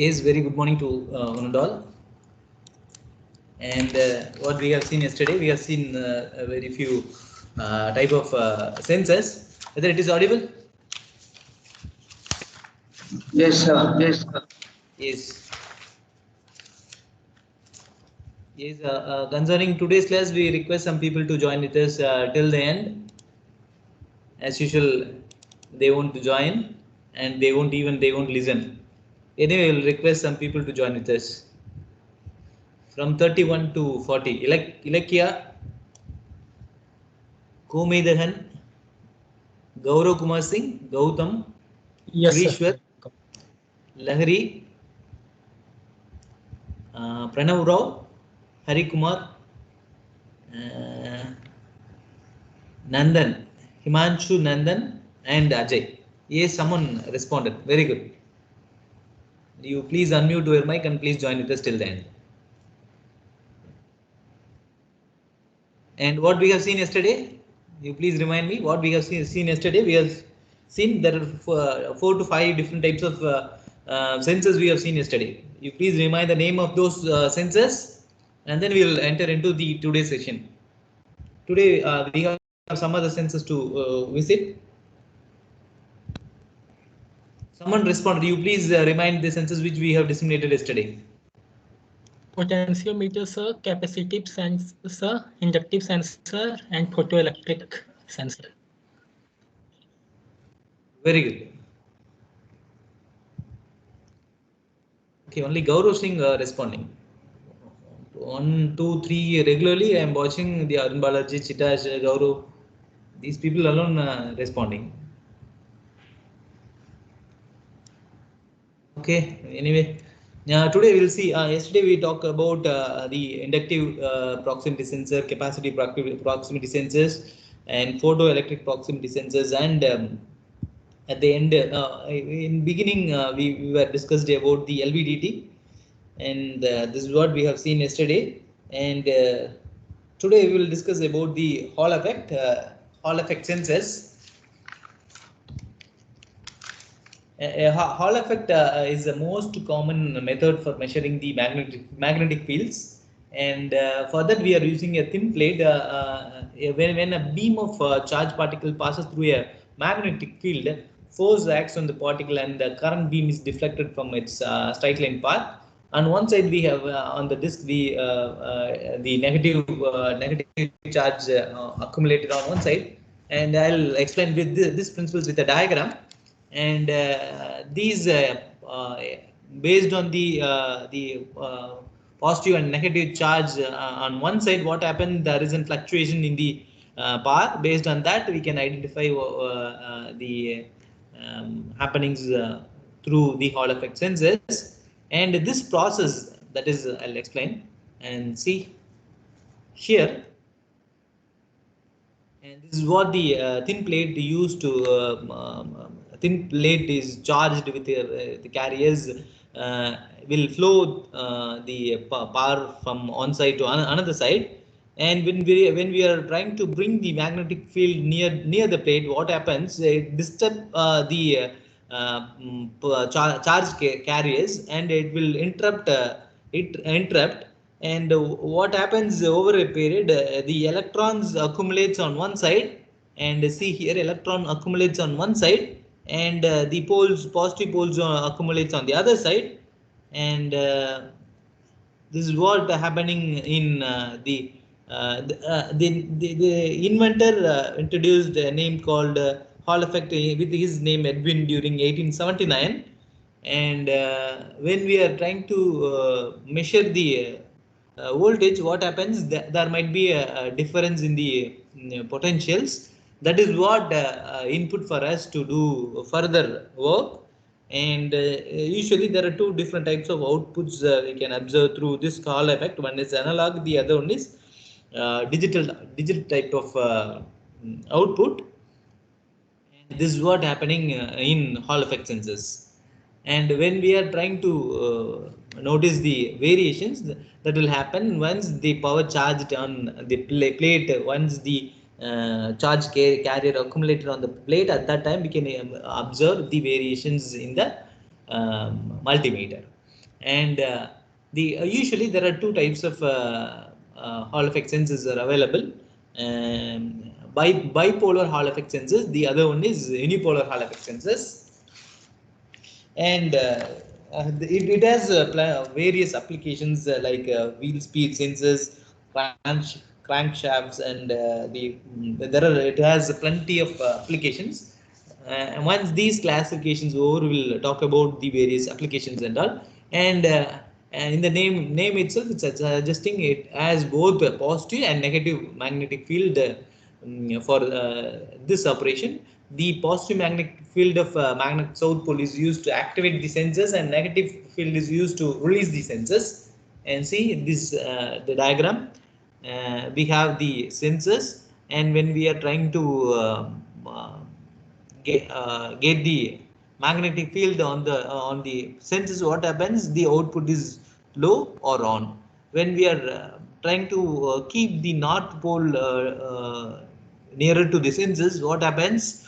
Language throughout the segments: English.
Yes, very good morning to one and all. And what we have seen yesterday, we have seen a very few type of sensors. Whether it is audible? Yes, sir. Yes, sir. Yes. Yes. Concerning today's class, we request some people to join with us till the end. As usual, they won't join, and they won't listen. Anyway, we'll request some people to join with us. From 31 to 40. Ilakya, Komedahan, Gaurav Kumar Singh, Gautam, Yes, Krishwar, sir. Lahari, Pranav Rao, Hari Kumar, Nandan, Himanshu Nandan, and Ajay. Yes, someone responded. Very good. You please unmute your mic and please join with us till the end. And what we have seen yesterday, you please remind me what we have seen yesterday. We have seen there are 4 to 5 different types of sensors we have seen yesterday. You please remind the name of those sensors, and then we will enter into the today's session. Today we have some other sensors to visit. Someone responded. You please remind the sensors which we have disseminated yesterday. Potentiometer, sir, capacitive sensor, inductive sensor, and photoelectric sensor. Very good. Okay, only Gaurav Singh responding. 1, 2, 3 regularly. I am watching the Arun Balaji, Chitash, Gaurav. These people alone responding. Okay. Anyway, today we will see. Yesterday we talked about the inductive proximity sensor, capacitive proximity sensors, and photoelectric proximity sensors. And at the end, in beginning, we were discussed about the LVDT, and this is what we have seen yesterday. And today we will discuss about the Hall effect sensors. Hall effect is the most common method for measuring the magnetic fields, and for that we are using a thin plate. When a beam of charged particle passes through a magnetic field, force acts on the particle, and the current beam is deflected from its straight line path. On one side we have on the disk the negative charge accumulated on one side, and I'll explain with this principles with a diagram. And these based on the positive and negative charge on one side, what happened, there is a fluctuation in the power. Based on that, we can identify the happenings through the Hall effect sensors. And this process, that is, I'll explain and see here. And this is what the thin plate used to thin plate is charged with the carriers, will flow the power from one side to another side. And when we are trying to bring the magnetic field near the plate, what happens? It disturbs the charge carriers, and it will interrupt. And what happens over a period, the electrons accumulates on one side, and see here electron accumulates on one side, and the positive poles accumulates on the other side. And this is what happening in the inventor introduced a name called Hall effect with his name Edwin during 1879. And when we are trying to measure the voltage, what happens, there might be a difference in the potentials. That is what input for us to do further work. And usually there are two different types of outputs we can observe through this Hall effect. One is analog, the other one is digital type of output. And this is what happening in Hall effect sensors. And when we are trying to notice the variations, that will happen once the power charged on the plate, once the charge carrier accumulated on the plate, at that time we can observe the variations in the multimeter. And usually there are two types of Hall effect sensors are available. Bipolar Hall effect sensors. The other one is unipolar Hall effect sensors. And it has various applications like wheel speed sensors, crankshafts, and it has plenty of applications. And once these classifications over, we'll talk about the various applications and all. And in the name itself, it's suggesting it has both a positive and negative magnetic field for this operation. The positive magnetic field of magnet south pole is used to activate the sensors, and negative field is used to release the sensors. And see this the diagram. We have the sensors, and when we are trying to get the magnetic field on the sensors, what happens? The output is low or on. When we are trying to keep the north pole nearer to the sensors, what happens?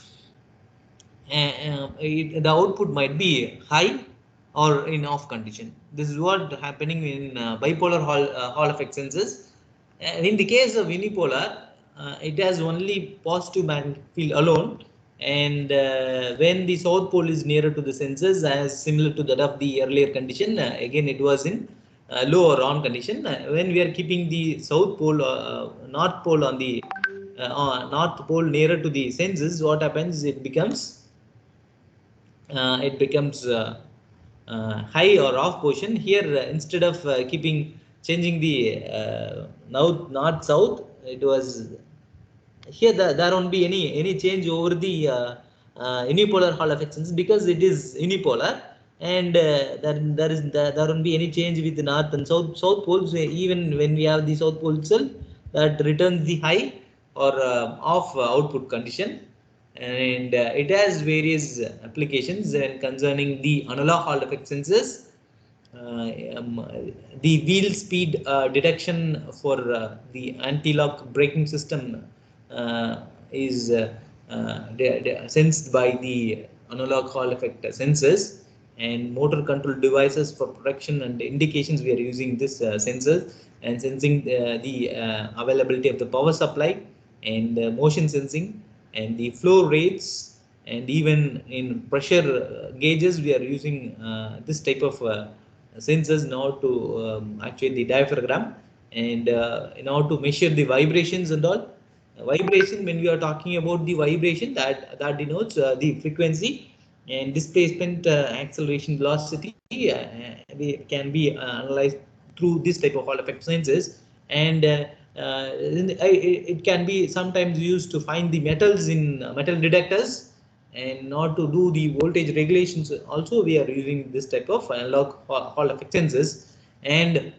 The output might be high or in off condition. This is what happening in bipolar Hall effect sensors. In the case of unipolar, it has only positive magnetic field alone, and when the south pole is nearer to the sensors, as similar to that of the earlier condition, again it was in low or on condition. When we are keeping the south pole, north pole on the north pole nearer to the sensors, what happens? It becomes high or off position. Here instead of changing the north south, it was here there won't be any change over the unipolar Hall effect sensors, because it is unipolar, and there won't be any change with the north and south poles. Even when we have the south pole itself, that returns the high or off output condition. And it has various applications and concerning the analog Hall effect sensors. The wheel speed detection for the anti-lock braking system is sensed by the analog Hall effect sensors, and motor control devices for protection and indications. We are using this sensors and sensing the availability of the power supply, and motion sensing, and the flow rates, and even in pressure gauges we are using this type of sensors in order to actuate the diaphragm, and in order to measure the vibrations and all. Vibration, when we are talking about the vibration, that denotes the frequency and displacement, acceleration, velocity, can be analyzed through this type of Hall effect sensors. And it can be sometimes used to find the metals in metal detectors, and not to do the voltage regulations. Also, we are using this type of analog Hall effect sensors. And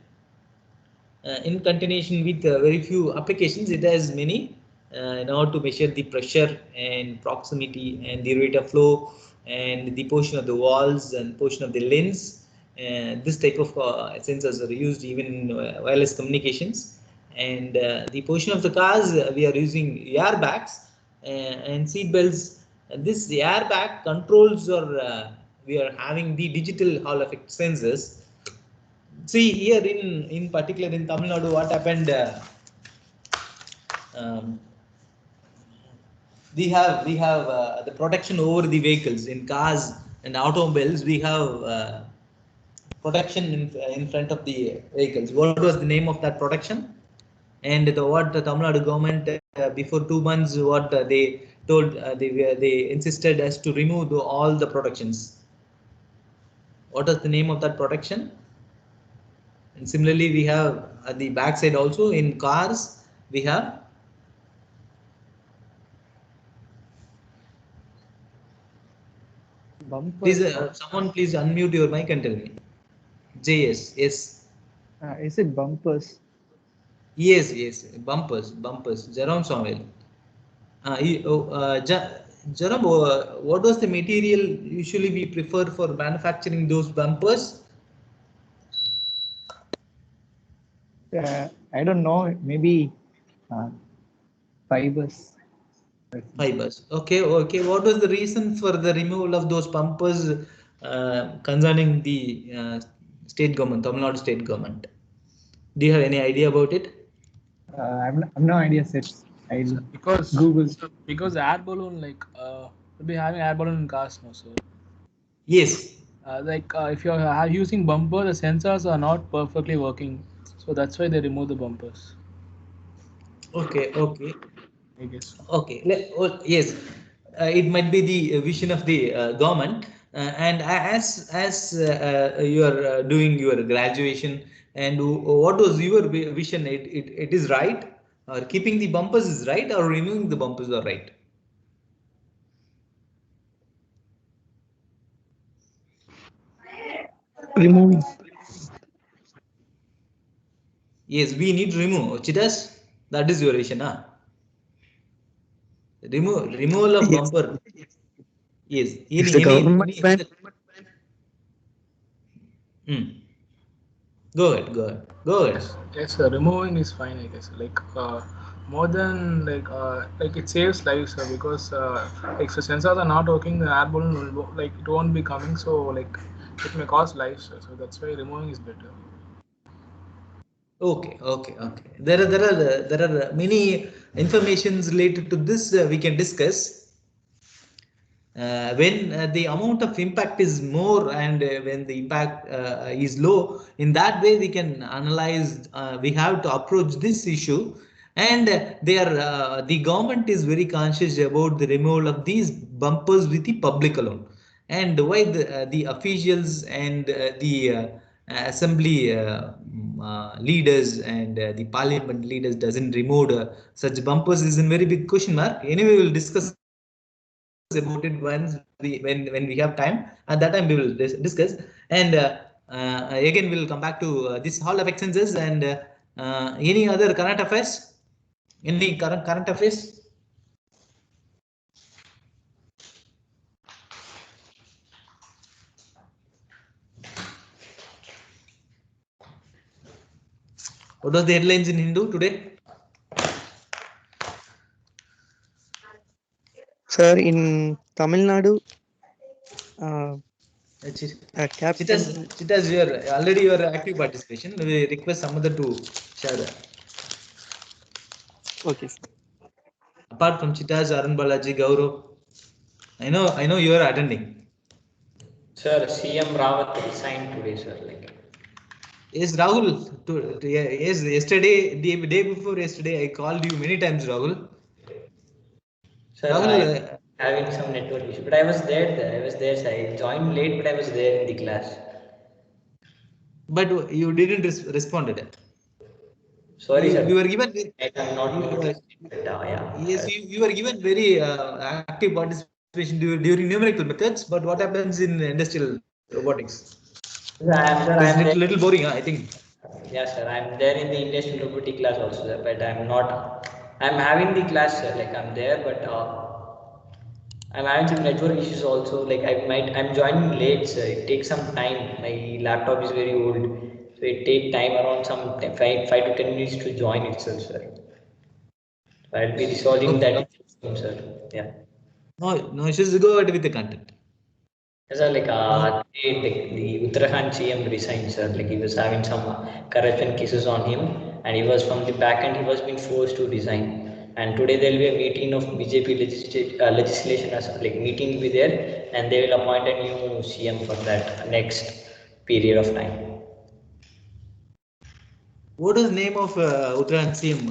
in continuation with very few applications, it has many in order to measure the pressure and proximity and the rate of flow and the position of the walls and position of the lens. This type of sensors are used even in wireless communications. And the position of the cars, we are using airbags and seat belts. This airbag controls, or we are having the digital Hall effect sensors. See here in particular in Tamil Nadu, what happened? Um, we have the protection over the vehicles in cars and automobiles. We have protection in front of the vehicles. What was the name of that protection? And what the Tamil Nadu government before 2 months, what they told, they insisted us to remove all the protections. What is the name of that protection? And similarly, we have at the back side also in cars, we have Bumper. Please, someone please unmute your mic and tell me. JS, yes. Is it bumpers? Yes, bumpers. Jerome Samuel. Jerome, what was the material usually we prefer for manufacturing those bumpers? I don't know. Maybe fibers. Fibers. Okay. What was the reason for the removal of those bumpers concerning the State government, Tamil Nadu state government. Do you have any idea about it? I've no idea, sets. I'll Because Google. because air balloon we'll be having air balloon in cars now, so Yes. if you're using bumper, the sensors are not perfectly working, so that's why they remove the bumpers, Okay. Okay. I guess. Okay. Yes. It might be the vision of the government. And as you are doing your graduation, and what was your vision? It is right, or keeping the bumpers is right, or removing the bumpers are right? Removing. Yes, we need to remove. Chitas, that is your vision, huh? Removal of Yes. bumper. Yes. If the government ban, Go ahead. Go ahead. Go ahead. Yes, removing is fine, I guess. More than it saves lives, because if the sensors are not working, the air balloon it won't be coming. So it may cause lives, so that's why removing is better. Okay. Okay. Okay. There are many informations related to this we can discuss. When the amount of impact is more and when the impact is low, in that way we can analyze, we have to approach this issue. And the government is very conscious about the removal of these bumpers with the public alone. And why the officials and the assembly leaders and the parliament leaders doesn't remove such bumpers is a very big question mark. Anyway, we'll discuss about it once when we have time. At that time we will discuss. And again we'll come back to this hall of excellences. And any other current affairs, any current affairs? What was the headlines in Hindu today? sir, in Tamil Nadu, captain. Chitas, your active participation. We request some other to share that. Okay, sir. Apart from Chitas, Arun Balaji, Gaurav, I know you are attending. Sir, CM Rawat resigned today, sir. Yes, Rahul. Yes, yesterday, the day before yesterday, I called you many times, Rahul. Sir, Rahul, I having some network issue, but I was there. I was there. Sir. I joined late, but I was there in the class. but you didn't responded. Sorry, You sir. were given. I'm not You, interested. But, yes, yeah. you were given very active participation during numerical methods. But what happens in industrial robotics? Sir, It is I'm there. little boring, I think. Yes, sir. I'm there in the industrial robotic class also, sir. But I'm not. I'm having the class, sir. I'm there, but I'm having some network issues also. I'm joining late, sir. It takes some time. My laptop is very old, so it takes time around some 5 to 10 minutes to join itself, sir. So I'll be resolving Okay, that okay. issue soon, sir. Yeah. No issues. Go ahead with the content. Yes, sir, the Uttarakhand CM resigned, sir. He was having some corruption cases on him, and he was from the back end. He was being forced to resign. And today there will be a meeting of BJP legislation, as meeting will be there, and they will appoint a new CM for that next period of time. What is the name of Uttarakhand CM?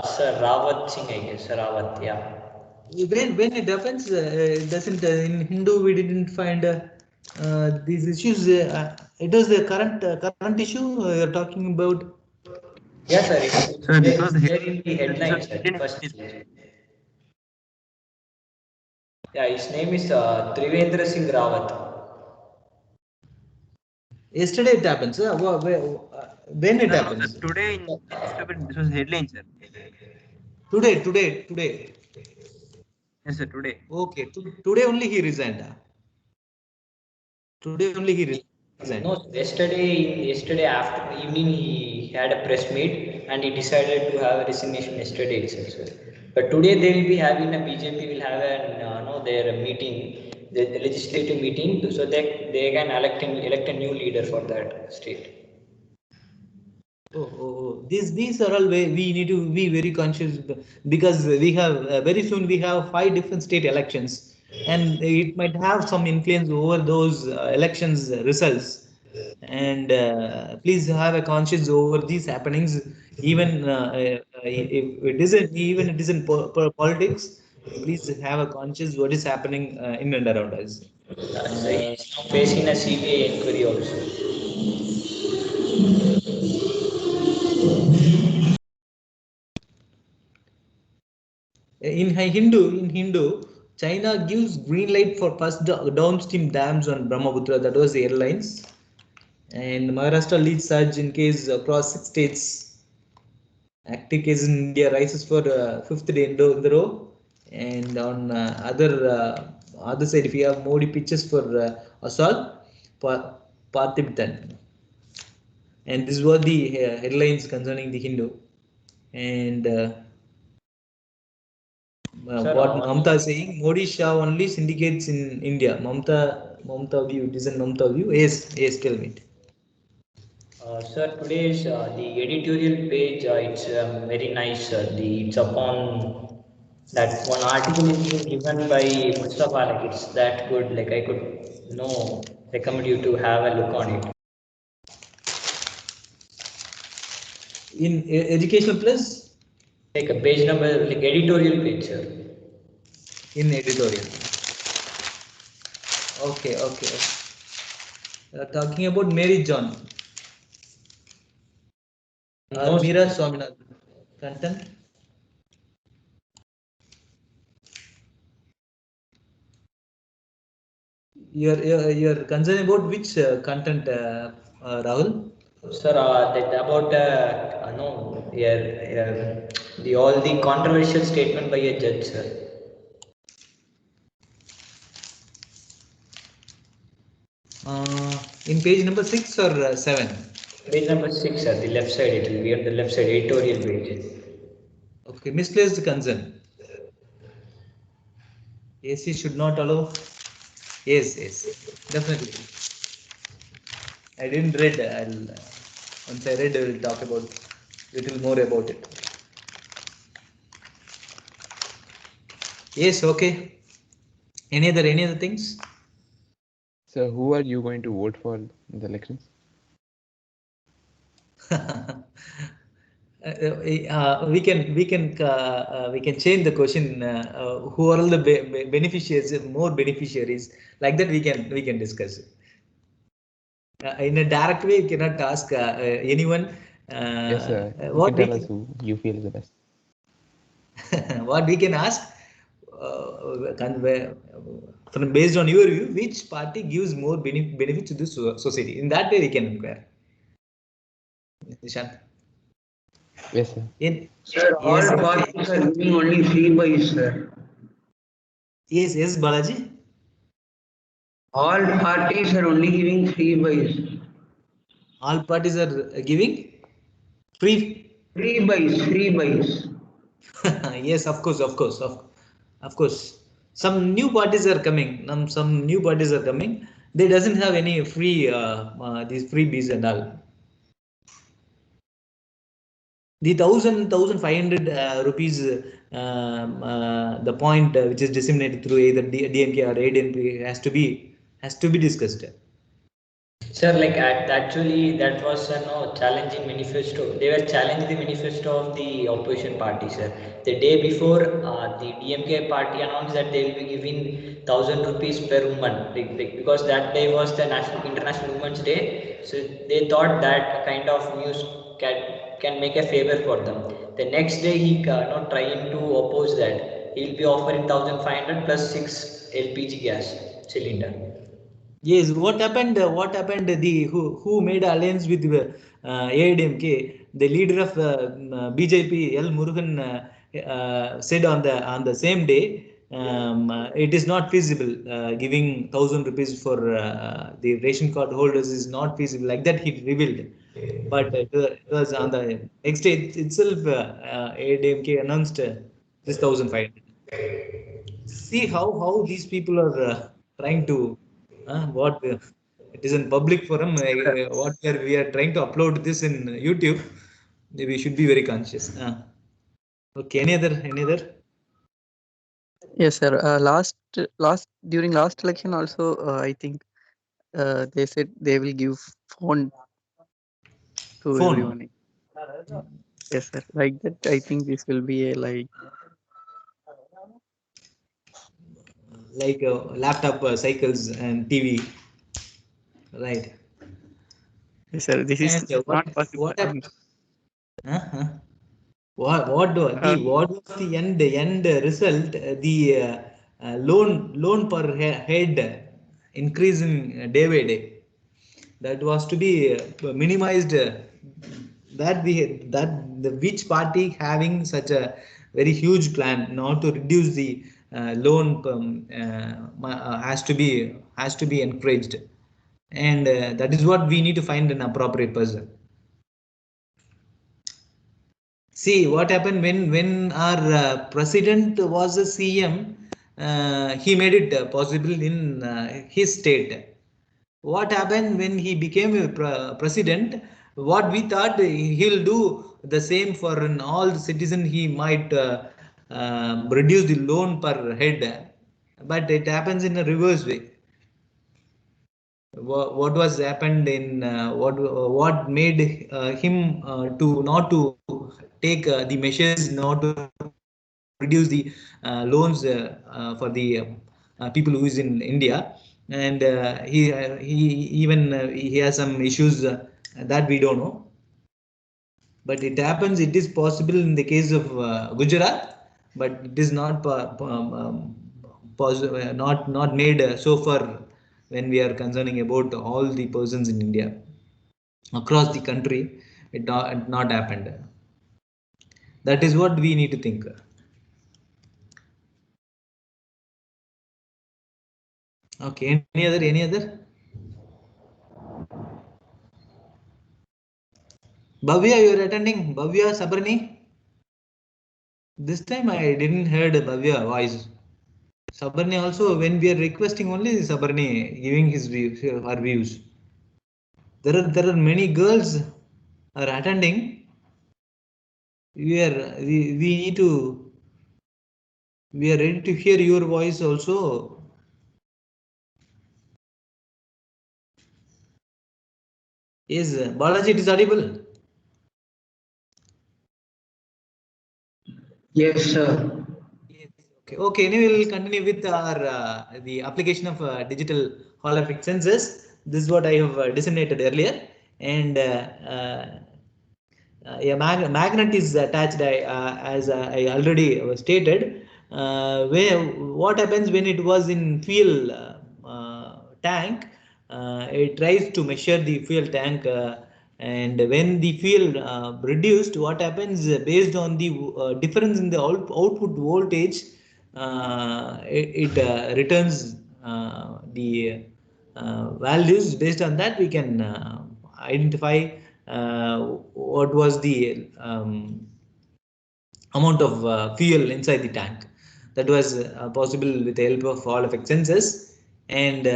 Sir Rawat Singh, I guess. Sir Rawat, yeah. When it happens, doesn't in Hindu we didn't find these issues. It was the current issue you're talking about. Yes, sir. It's Sir, this there, was it's the there in the headlines, sir. First. Yeah, his name is Trivendra Singh Rawat. Yesterday it happens. When it no, sir. happens? Today in newspaper, this was headline, sir. Today. Yes, sir. Today. Okay, today only he resigned. Today only he resigned. No, yesterday after evening he had a press meet and he decided to have a resignation yesterday itself, sir. But today they will be having a BJP will have an no their meeting the legislative meeting, so they can elect a new leader for that state. These are all way we need to be very conscious, because we have very soon we have 5 different state elections, and it might have some influence over those elections results. And please have a conscience over these happenings, even if it isn't, even it isn't politics. Please have a conscience what is happening in and around us. So Uh, he's now facing a CBI inquiry also. in Hindu, China gives green light for first downstream dams on Brahmaputra. That was the airlines. And Maharashtra leads surge in case across 6 states. Active case in India rises for fifth day in the row. And on other side, if you have Modi pictures for assault, Parthibitan. And this was the headlines concerning the Hindu. And Sir, what Mamta is saying, Modi Shah only syndicates in India. Mamta view, it isn't Mamta view. Yes, tell me. Sir, today's the editorial page, it's very nice. It's upon that one article is being given by Mustafa. Like it's that good. Like I could recommend you to have a look on it. In Education Plus, Like a page number, like editorial page, sir. in editorial. Okay. Talking about Mary John. No, Meera Swaminathan. Content. You're concerned about which content, Rahul? sir, that about no, yeah, the all the controversial statement by a judge, sir. In page number 6 or 7? Page number 6, sir, the left side. It will be on the left side, editorial page. Okay, misplaced concern. AC should not allow. Yes, definitely. I didn't read. Once I read, I will talk about little more about it. Yes, okay. Any other things? So, who are you going to vote for in the elections? We can change the question. Who are all the beneficiaries? More beneficiaries, like that we can discuss. In a direct way, you cannot ask anyone. Yes, sir. You What can we tell us who you feel is the best. what we can ask, from based on your view, which party gives more benefit to the society? In that way, we can inquire. Nishant. Yes, sir. Sir, all Yes, parties are giving only free buys, sir. yes, Balaji. All parties are only giving free buys. All parties are giving free. Free buys. Yes, of course. Some new parties are coming. Some new parties are coming. They doesn't have any free these freebies and all. The 1,500 rupees, the point which is disseminated through either DMK or ADMK has to be discussed. Sir, like actually, that was a no challenging manifesto. They were challenging the manifesto of the opposition party, sir. The day before, the DMK party announced that they will be giving 1,000 rupees per woman, because that day was the International Women's Day. So they thought that kind of news can make a favor for them. The next day, he not trying to oppose that. He will be offering 1,500 plus 6 LPG gas cylinder. Yes, what happened? The who made alliance with AIDMK? The leader of BJP, L. Murugan, said on the same day, it is not feasible. Giving 1,000 rupees for the ration card holders is not feasible. Like that, he revealed. But it was on the next day itself. AIDMK announced this 1,500. See how these people are trying to it is in public forum. We are trying to upload this in YouTube. We should be very conscious. Okay, any other? Yes, sir. Last during last election also, I think they said they will give phone to Phone, everyone. Yes, sir. Like that, I think this will be a like. like laptop, cycles, and TV, right? Yes, sir. This is And not possible. what happened? Uh-huh. What was the end result? The loan per head increasing day by day. That was to be minimized. That the which party having such a very huge plan not to reduce the loan has to be encouraged, and that is what we need to find an appropriate person. See what happened when our president was a CM. He made it possible in his state. What happened when he became a president? What we thought he'll do the same for all the citizens. He might reduce the loan per head, but it happens in a reverse way. What was happened in what made him to not to take the measures not to reduce the loans for the people who is in India, and he even he has some issues that we don't know, but it happens. It is possible in the case of Gujarat, but it is not not made so far when we are concerning about all the persons in India across the country. It not happened. That is what we need to think. Okay, any other? Bhavya, you are attending? Bhavya, Sabrani? This time I didn't heard Bhavya voice. Sabrani also, when we are requesting only Sabrani giving his views, her views. There are many girls are attending. We need to, we are ready to hear your voice also. Is Balaji, it is audible? Yes, sir. Yes. Okay. Anyway, we'll continue with our the application of digital holographic sensors. This is what I have disseminated earlier, and a magnet is attached. As I already stated, where what happens when it was in fuel tank, it tries to measure the fuel tank, and when the fuel reduced, what happens based on the difference in the output voltage, it returns the values. Based on that, we can identify what was the amount of fuel inside the tank. That was possible with the help of Hall effect sensors, and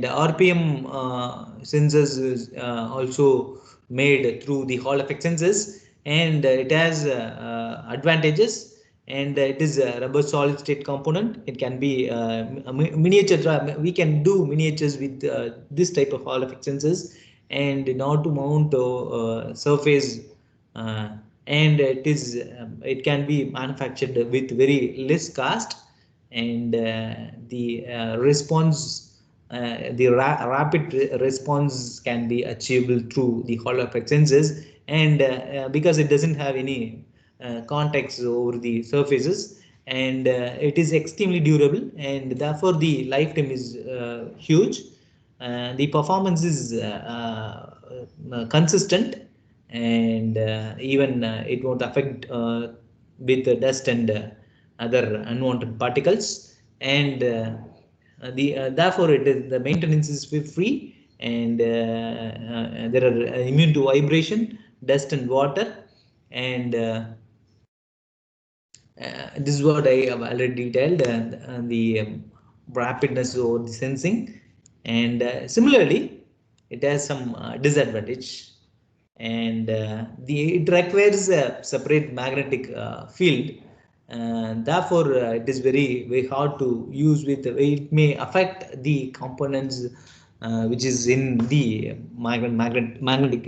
RPM sensors is also made through the Hall effect sensors, and it has advantages, and it is a rubber solid state component. It can be a miniature. We can do miniatures with this type of Hall effect sensors, and not to mount surface, uh, and it can be manufactured with very less cost, and the response, the rapid response can be achievable through the Hall effect sensors, and because it doesn't have any contacts over the surfaces, and it is extremely durable, and therefore the lifetime is huge. The performance is consistent, and even it won't affect with the dust and other unwanted particles, and the therefore it is the maintenance is free, and there are immune to vibration, dust and water, and This is what I have already detailed, and the rapidness or the sensing, and similarly it has some disadvantage, and it requires a separate magnetic field, therefore it is very hard to use with. It may affect the components which is in the magnetic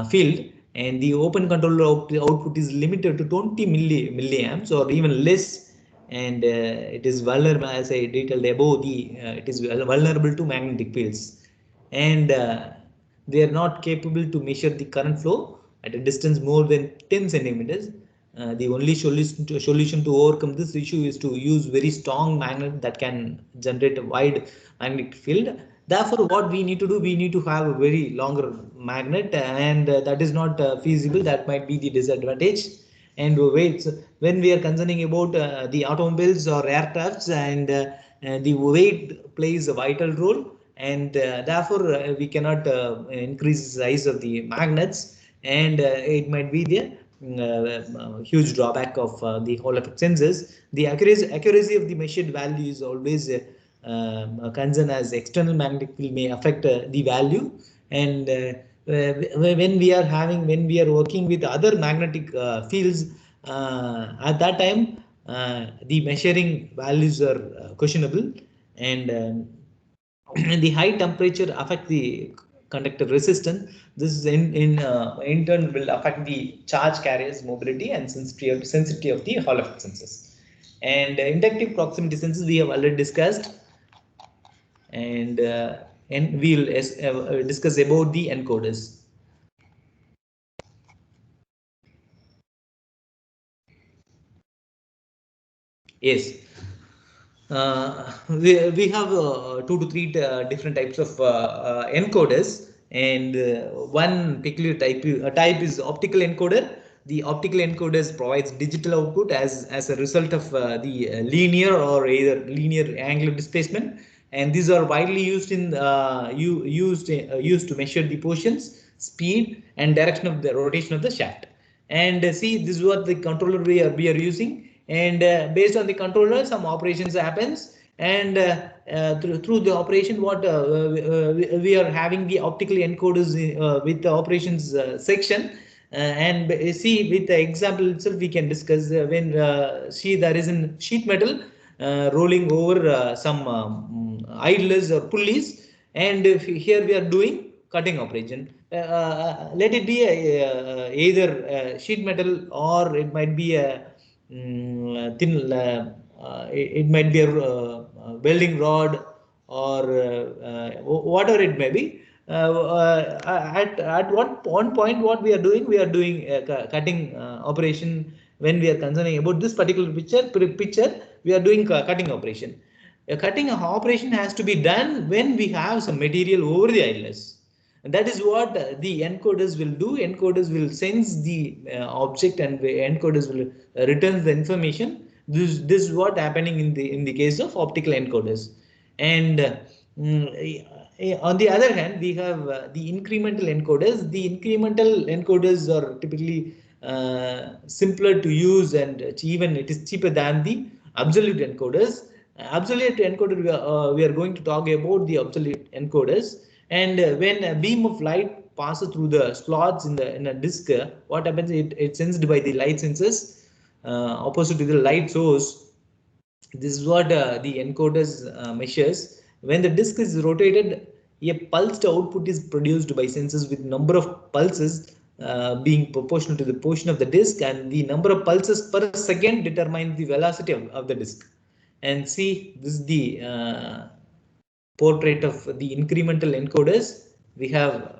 field, and the open controller output is limited to 20 milliamps or even less, and it is vulnerable, as I detailed above, it is vulnerable to magnetic fields, and they are not capable to measure the current flow at a distance more than 10 centimeters. The only solution to overcome this issue is to use very strong magnet that can generate a wide magnetic field. Therefore, what we need to do, we need to have a very longer magnet, and that is not feasible. That might be the disadvantage. And weights, when we are concerning about the automobiles or aircrafts, and the weight plays a vital role, and therefore we cannot increase the size of the magnets, and it might be the huge drawback of the Hall effect sensors. The accuracy of the measured value is always a concern, as external magnetic field may affect the value, and when we are working with other magnetic fields, at that time the measuring values are questionable, and the high temperature affect the conductor resistance. This is in turn will affect the charge carriers mobility and sensitivity of the Hall effect sensors. And inductive proximity sensors we have already discussed, and we'll discuss about the encoders. Yes. We have 2 to 3 different types of encoders, and one peculiar type is optical encoder. The optical encoders provides digital output as a result of the linear or either linear angular displacement, and these are widely used in used to measure the positions, speed, and direction of the rotation of the shaft. And see, this is what the controller we are using, and based on the controller some operations happens, and through the operation what we are having the optical encoders with the operations section, and see with the example itself we can discuss. When see, there is a sheet metal rolling over some idlers or pulleys, and here we are doing cutting operation. Let it be either sheet metal, or it might be a thin, it might be a welding rod, or whatever it may be. At one point what we are doing, cutting operation. When we are concerning about this particular picture, we are doing cutting operation. A cutting operation has to be done when we have some material over the idlers. And that is what the encoders will do. Encoders will sense the object, and the encoders will return the information. This is what happening in the case of optical encoders. And on the other hand, we have the incremental encoders. The incremental encoders are typically simpler to use, and even it is cheaper than the absolute encoders. Absolute encoder, we are going to talk about the absolute encoders. And when a beam of light passes through the slots in a disk, what happens? It's sensed by the light sensors opposite to the light source. This is what the encoders measures. When the disk is rotated, a pulsed output is produced by sensors with number of pulses being proportional to the portion of the disk, and the number of pulses per second determines the velocity of the disk. And see, this is the portrait of the incremental encoders. We have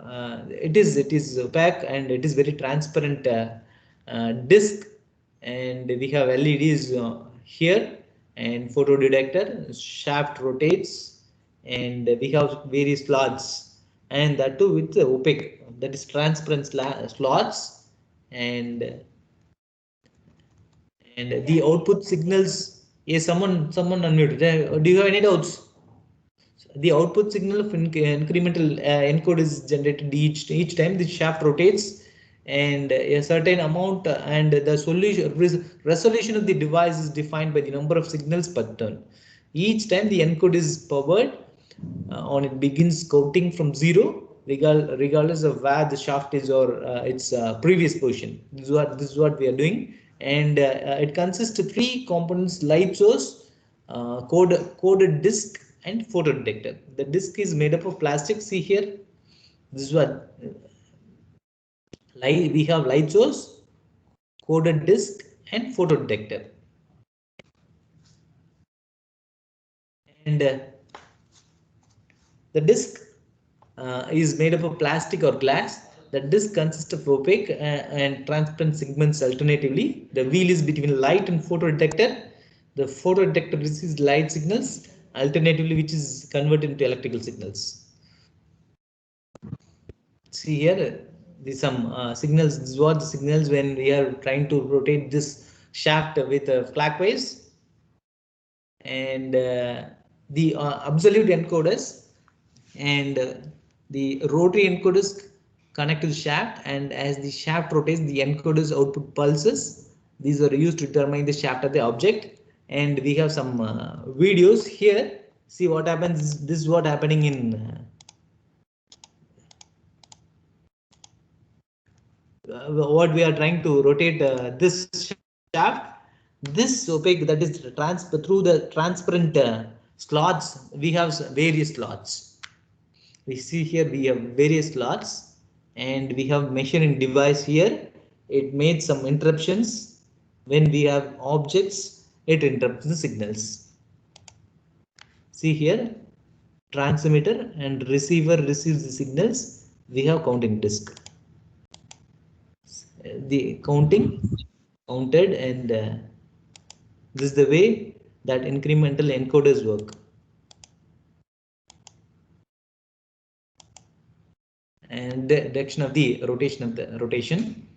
it is opaque, and it is very transparent disk, and we have LEDs here, and photodetector, shaft rotates, and we have various slots, and that too with opaque, that is transparent slots, and the output signals. Yes, someone unmuted. Do you have any doubts? The output signal of incremental encode is generated each time the shaft rotates, and a certain amount, and the resolution of the device is defined by the number of signals per turn. Each time the encode is powered on, it begins counting from 0 regardless of where the shaft is or its previous position. This is what we are doing, and it consists of 3 components: light source, coded disk, and photodetector. The disk is made up of plastic. See here, this is what we have: light source, coded disk, and photodetector. And the disk is made up of plastic or glass. The disk consists of opaque and transparent segments alternatively. The wheel is between light and photodetector. The photodetector receives light signals alternatively, which is converted into electrical signals. See here, these some signals. This is what the signals when we are trying to rotate this shaft with clockwise. And the absolute encoders and the rotary encoders connect to the shaft, and as the shaft rotates, the encoders output pulses. These are used to determine the shaft of the object. And we have some videos here. See what happens. This is what happening in what we are trying to rotate this shaft. This opaque, that is through the transparent slots, we have various slots. We see here we have various slots, and we have measuring device here. It made some interruptions. When we have objects, it interrupts the signals. See here, transmitter and receiver receives the signals. We have counting disk. The counted, and this is the way that incremental encoders work. And the direction of the rotation.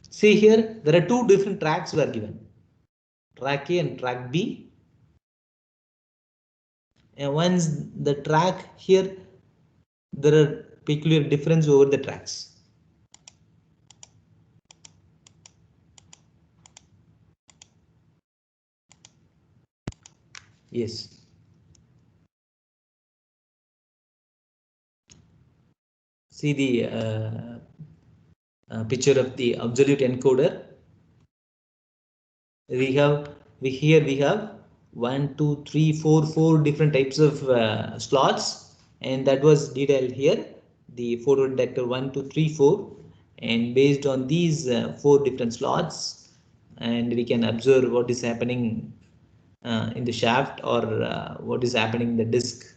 See here, there are 2 different tracks were given: track A and track B. And once the track here, there are peculiar difference over the tracks. Yes. See the picture of the absolute encoder. We have 1, 2, 3, 4 different types of slots, and that was detailed here. The photodetector 1, 2, 3, 4, and based on these 4 different slots, and we can observe what is happening in the shaft, or what is happening in the disk,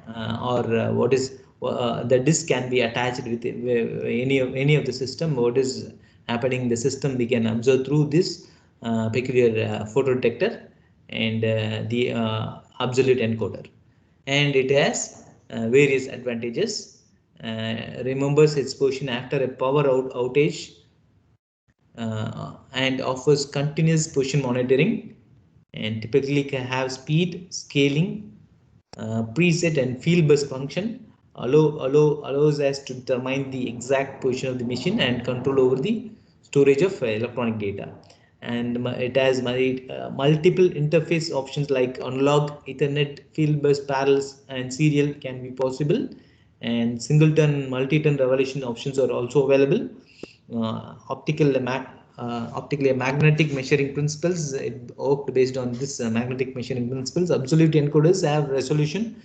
or what is the disk can be attached with any of the system. What is happening in the system, we can observe through this peculiar photodetector and the absolute encoder. And it has various advantages. Remembers its position after a power outage, and offers continuous position monitoring, and typically can have speed, scaling, preset and field bus function. Allows us to determine the exact position of the machine and control over the storage of electronic data. And it has multiple interface options like analog, Ethernet, field bus, parallels, and serial can be possible. And singleton, multi-ton revolution options are also available. Optically magnetic measuring principles, it worked based on this magnetic measuring principles. Absolute encoders have resolution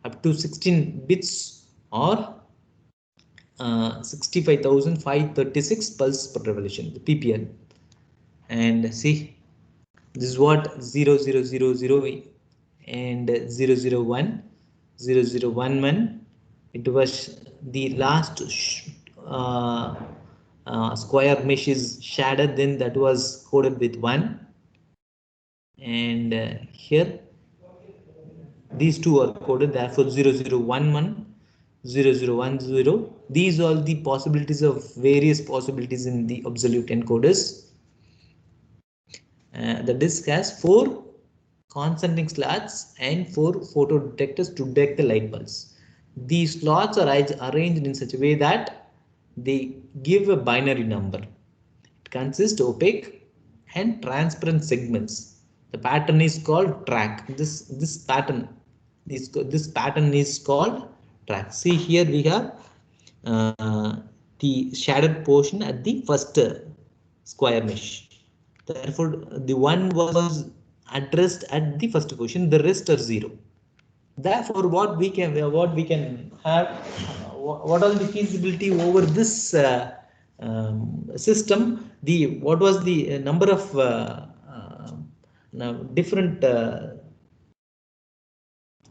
up to 16 bits, or 65,536 pulse per revolution, the ppl. And see, this is what 0000 and 001, 0011. It was the last square mesh is shaded, then that was coded with 1. And here these two are coded, therefore 0011, 0010. These are the possibilities of various possibilities in the absolute encoders. The disk has 4 concentric slots and 4 photodetectors to detect the light pulse. These slots are arranged in such a way that they give a binary number. It consists of opaque and transparent segments. The pattern is called track. This pattern is called track. See here we have the shaded portion at the first square mesh. Therefore, the one was addressed at the first portion. The rest are zero. Therefore, what we can have, what are the feasibility over this system? What was the number of now different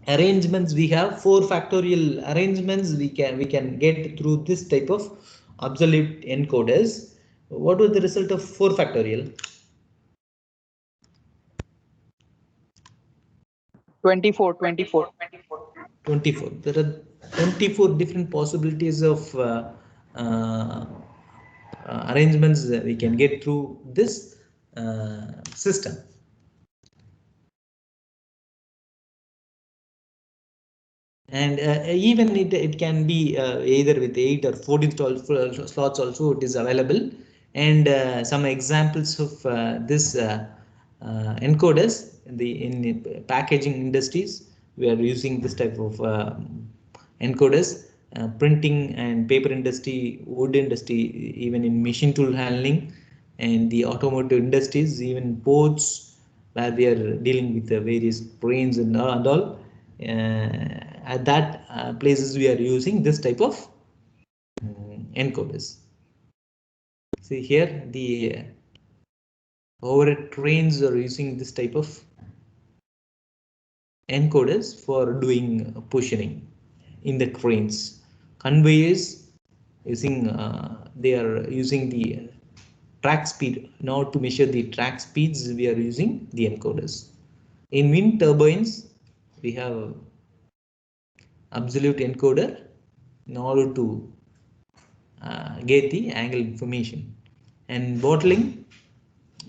arrangements we have? 4 factorial arrangements we can get through this type of absolute encoders. What was the result of 4 factorial? 24. 24. There are 24 different possibilities of arrangements that we can get through this system. And even it can be either with 8 or 14 slots also it is available. And some examples of this encoders in packaging industries, we are using this type of encoders. Printing and paper industry, wood industry, even in machine tool handling, and the automotive industries, even ports where we are dealing with the various cranes and all. At that places we are using this type of encoders. See here the overhead cranes are using this type of encoders for doing positioning in the cranes. Conveyors using they are using the track speed. Now to measure the track speeds we are using the encoders. In wind turbines we have absolute encoder in order to get the angle information. And bottling,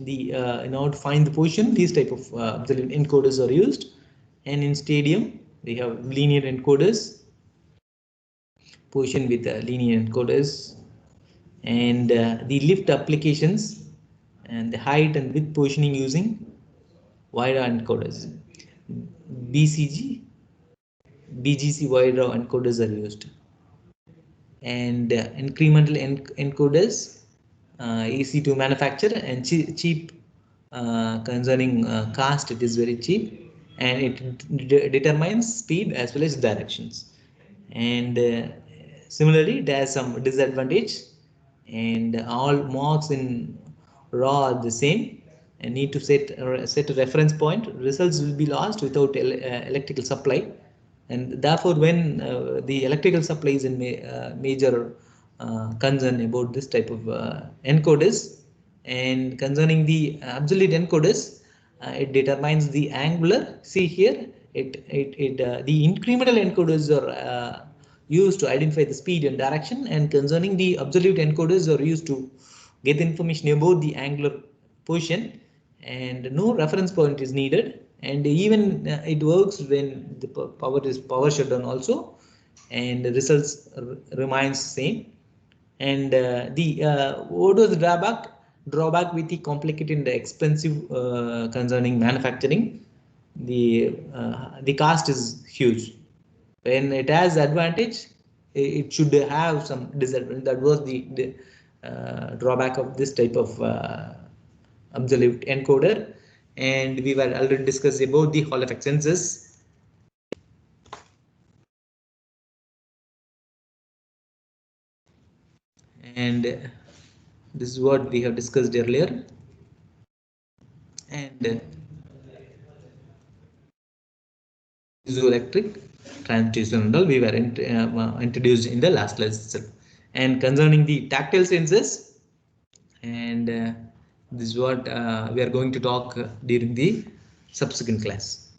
in order to find the position, these type of absolute encoders are used. And in stadium we have linear encoders, position with linear encoders. And the lift applications and the height and width positioning using wide encoders. BCG, BGC wide encoders are used. And incremental encoders, easy to manufacture and cheap. Concerning cost, it is very cheap, and it determines speed as well as directions. And similarly it has some disadvantage, and all marks in raw are the same, and need to set a reference point. Results will be lost without electrical supply. And therefore when the electrical supply is in major concern about this type of encoders. And concerning the absolute encoders, it determines the angular. See here the incremental encoders are used to identify the speed and direction, and concerning the absolute encoders are used to get information about the angular position, and no reference point is needed. And even it works when the power shutdown also, and the results remains same. And what was the drawback with the complicated and expensive concerning manufacturing? The cost is huge. When it has advantage, it should have some disadvantage. That was the drawback of this type of absolute encoder. And we were already discussed about the Hall effect sensors. And this is what we have discussed earlier. And piezoelectric transducer and all we were introduced in the last lesson. And concerning the tactile sensors, and this is what we are going to talk during the subsequent class.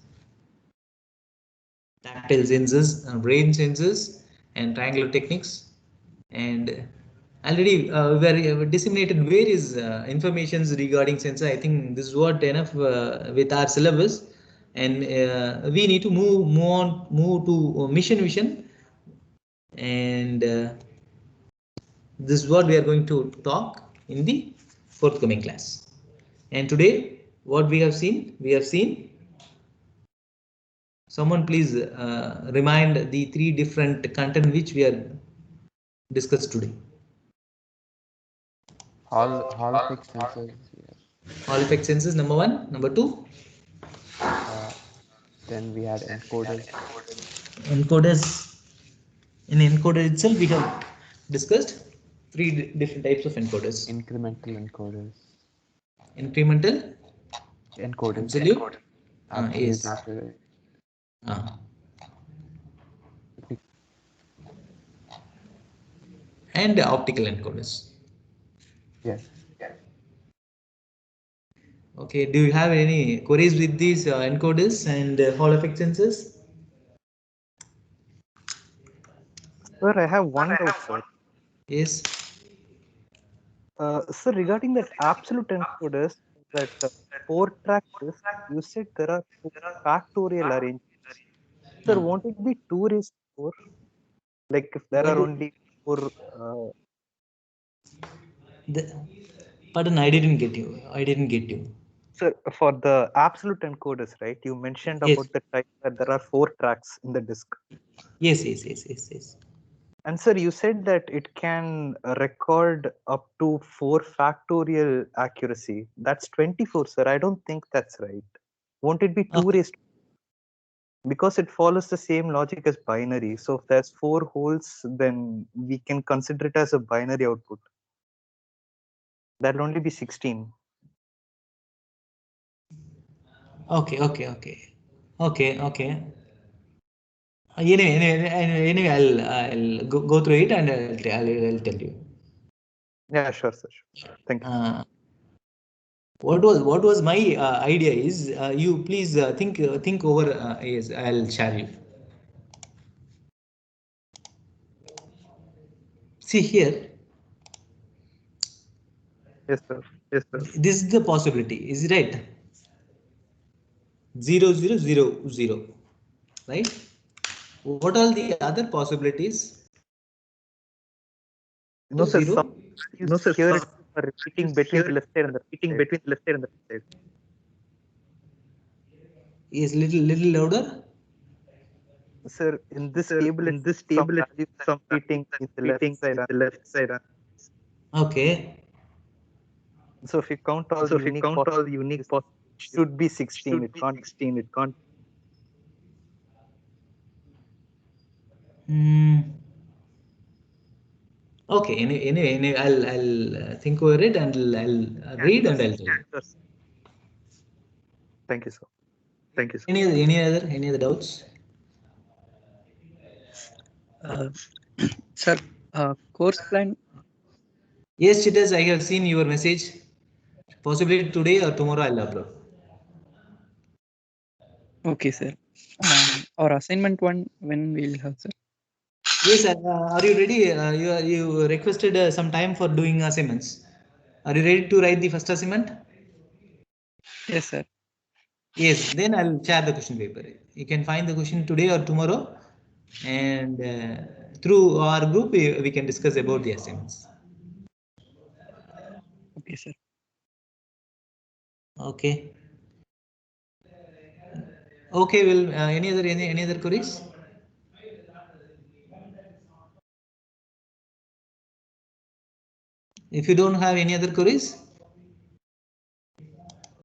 Tactile sensors, range sensors, and triangular techniques. And already we were disseminated various informations regarding sensor. I think this is what enough with our syllabus. and we need to move to mission vision, and this is what we are going to talk in the forthcoming class. And today, what we have seen. Someone please remind the 3 different content which we are discussed today. Hall effect sensors. Hall effect sensors, number 1, number 2. Then we had encoders. Encoders. In encoder itself, we have discussed 3 different types of encoders. Incremental encoders. Incremental Encoders. absolute. Absolute Yes. encoder. And optical encoders. Yes. Okay, do you have any queries with these encoders and Hall effect sensors? Sir, I have one doubt, sir. Yes. Sir, regarding that absolute encoders, that 4-track disk, you said there are 4 factorial arrangements. Sir, won't it be 2 raised to 4? Like if there are only 4. Pardon, I didn't get you. Sir, for the absolute encoders, right? You mentioned Yes. about the type that there are 4 tracks in the disk. Yes. And sir, you said that it can record up to 4 factorial accuracy. That's 24, sir. I don't think that's right. Won't it be 2 raised? Because it follows the same logic as binary. So if there's 4 holes, then we can consider it as a binary output. That'll only be 16. Okay. Anyway, I'll go through it and I'll tell you. Yeah, sure, sir. Sure. Thank you. What was my idea is you please think over. Yes, I'll share you. See here. Yes, sir. This is the possibility. Is it right? 0, 0, 0, 0. Right? What are the other possibilities? No, sir. Zero. Here it are repeating between the left side and the right side. Is little louder. Sir, in this table, some values are repeating in the left side. Okay. So if you count all the unique possibilities, it should be 16. It can't. Okay. Anyway, I'll think over it and I'll read and I'll tell you. Thank you, sir. Any other doubts? Sir, course plan. Yes, Chitas, I have seen your message. Possibly today or tomorrow I'll upload. Okay, sir. Our assignment one, when we'll have, sir? Yes, are you ready? You requested some time for doing assignments. Are you ready to write the first assignment? Yes, sir. Yes, then I'll share the question paper. You can find the question today or tomorrow, and through our group we can discuss about the assignments. Okay, sir. Okay. Okay. Well, any other queries? If you don't have any other queries,